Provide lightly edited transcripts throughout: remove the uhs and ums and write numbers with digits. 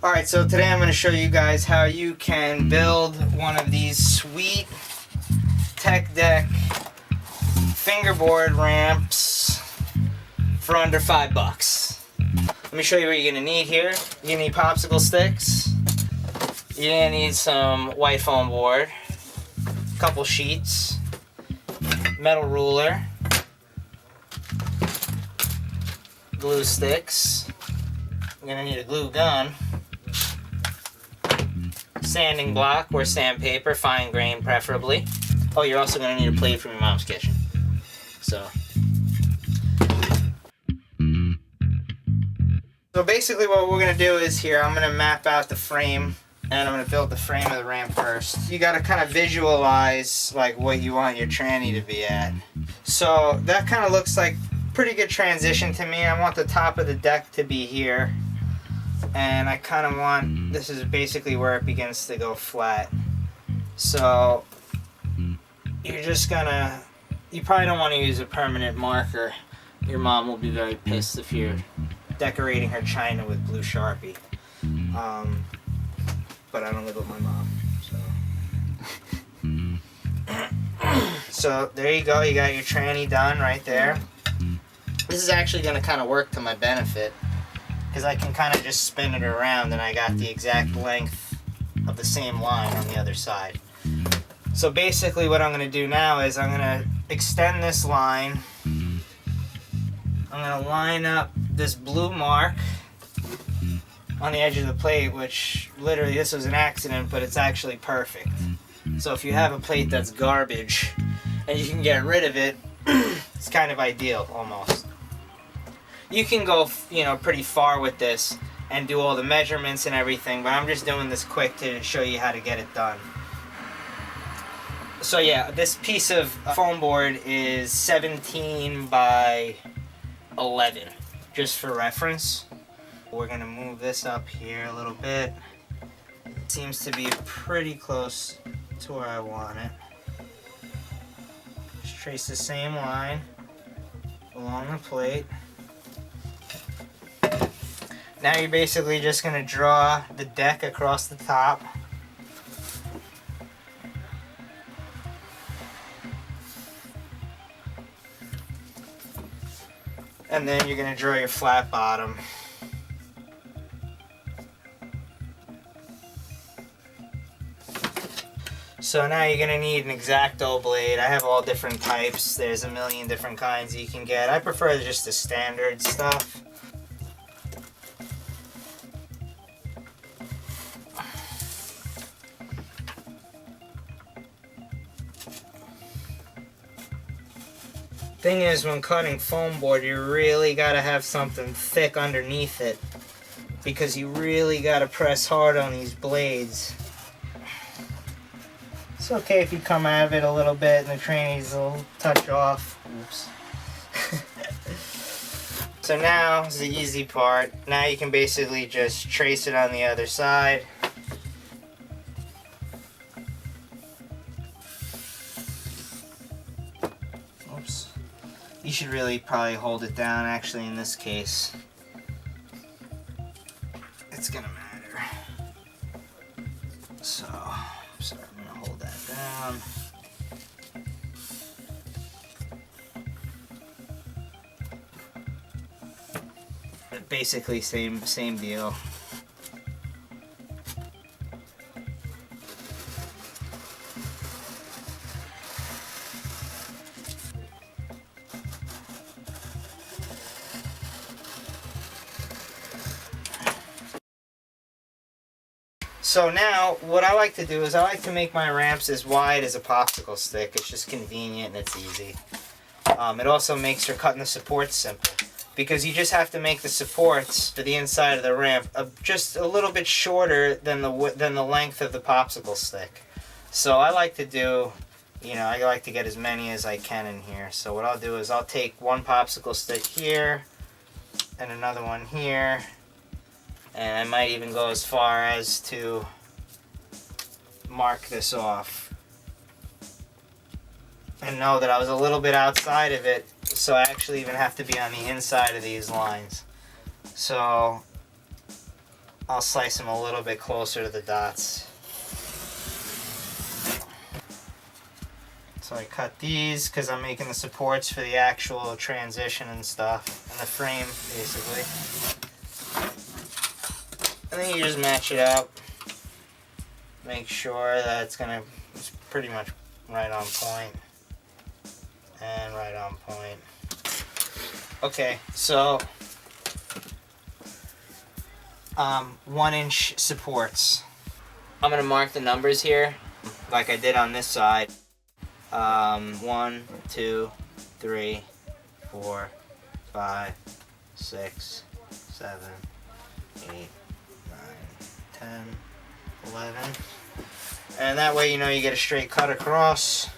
Alright, so today I'm going to show you guys how you can build one of these sweet tech deck fingerboard ramps for under $5. Let me show you what you're going to need here. You're going to need popsicle sticks. You're going to need some white foam board, a couple sheets, metal ruler, glue sticks. You're going to need a glue gun, sanding block or sandpaper, fine grain preferably. Oh, you're also going to need a plate from your mom's kitchen. So basically what we're going to do is here, I'm going to map out the frame and I'm going to build the frame of the ramp first. You got to kind of visualize like what you want your tranny to be at. So that kind of looks like pretty good transition to me. I want the top of the deck to be here. And I kind of want, this is basically where it begins to go flat. So you're just gonna, you probably don't want to use a permanent marker. Your mom will be very pissed if you're decorating her china with blue Sharpie. But I don't live with my mom, so. So there you go, you got your tranny done right there. This is actually going to kind of work to my benefit, because I can kind of just spin it around and I got the exact length of the same line on the other side. So basically what I'm going to do now is I'm going to extend this line. I'm going to line up this blue mark on the edge of the plate, which literally this was an accident, but it's actually perfect. So if you have a plate that's garbage and you can get rid of it, it's kind of ideal almost. You can go, pretty far with this and do all the measurements and everything, but I'm just doing this quick to show you how to get it done. So yeah, this piece of foam board is 17 by 11, just for reference. We're gonna move this up here a little bit. It seems to be pretty close to where I want it. Just trace the same line along the plate. Now you're basically just going to draw the deck across the top. And then you're going to draw your flat bottom. So now you're going to need an X-Acto blade. I have all different types. There's a million different kinds you can get. I prefer just the standard stuff. Thing is, when cutting foam board, you really got to have something thick underneath it, because you really got to press hard on these blades. It's okay if you come out of it a little bit and the trannies will touch off. Oops. So now is the easy part. Now you can basically just trace it on the other side. Oops. You should really probably hold it down, actually, in this case. It's gonna matter. So, sorry, I'm gonna hold that down. But basically, same deal. So now, what I like to do is I like to make my ramps as wide as a popsicle stick. It's just convenient and it's easy. It also makes your cutting the supports simple, because you just have to make the supports for the inside of the ramp just a little bit shorter than the length of the popsicle stick. So I like to do, I like to get as many as I can in here. So what I'll do is I'll take one popsicle stick here and another one here. And I might even go as far as to mark this off. And know that I was a little bit outside of it, so I actually even have to be on the inside of these lines. So I'll slice them a little bit closer to the dots. So I cut these because I'm making the supports for the actual transition and stuff, and the frame, basically. And then you just match it up. Make sure that it's pretty much right on point. And right on point. Okay, so 1-inch supports. I'm gonna mark the numbers here, like I did on this side. 1, 2, 3, 4, 5, 6, 7, 8, 9, 10, 11. And that way, you know, you get a straight cut across.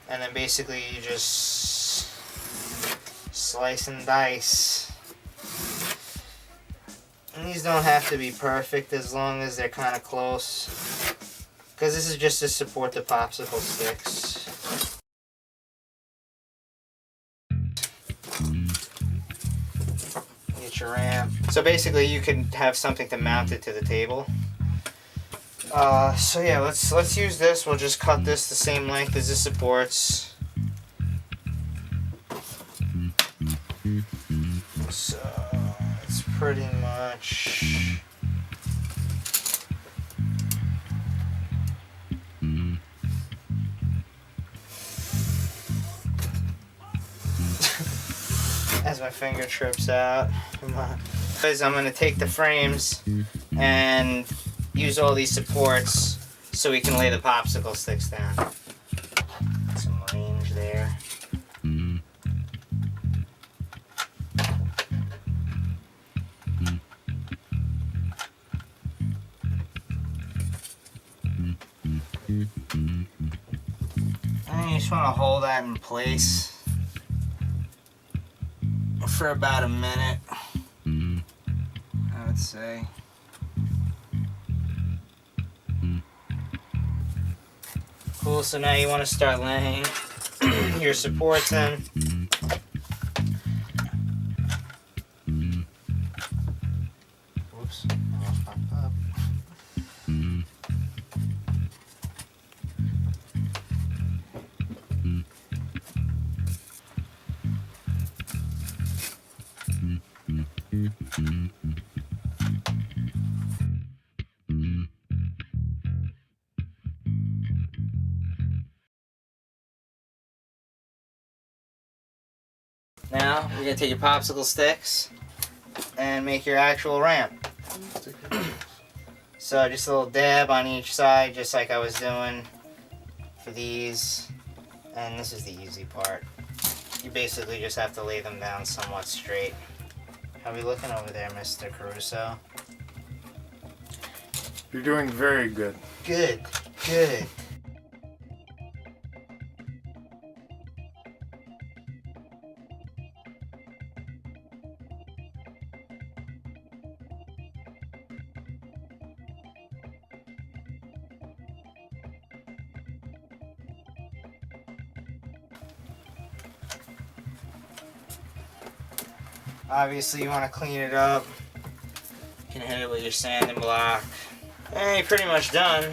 And then basically you just slice and dice. And these don't have to be perfect as long as they're kind of close. Because this is just to support the popsicle sticks. Get your ramp. So basically you can have something to mount it to the table. So yeah, let's use this. We'll just cut this the same length as the supports. So it's pretty much as my finger trips out. Because I'm gonna take the frames and use all these supports so we can lay the popsicle sticks down. Some range there. And you just want to hold that in place for about a minute, I would say. Cool, so now you want to start laying your supports in. Whoops, almost popped up. Now, you're going to take your popsicle sticks and make your actual ramp. So just a little dab on each side, just like I was doing for these. And this is the easy part. You basically just have to lay them down somewhat straight. How are we looking over there, Mr. Caruso? You're doing very good. Good, good. Obviously, you want to clean it up. You can hit it with your sanding block. And you're pretty much done.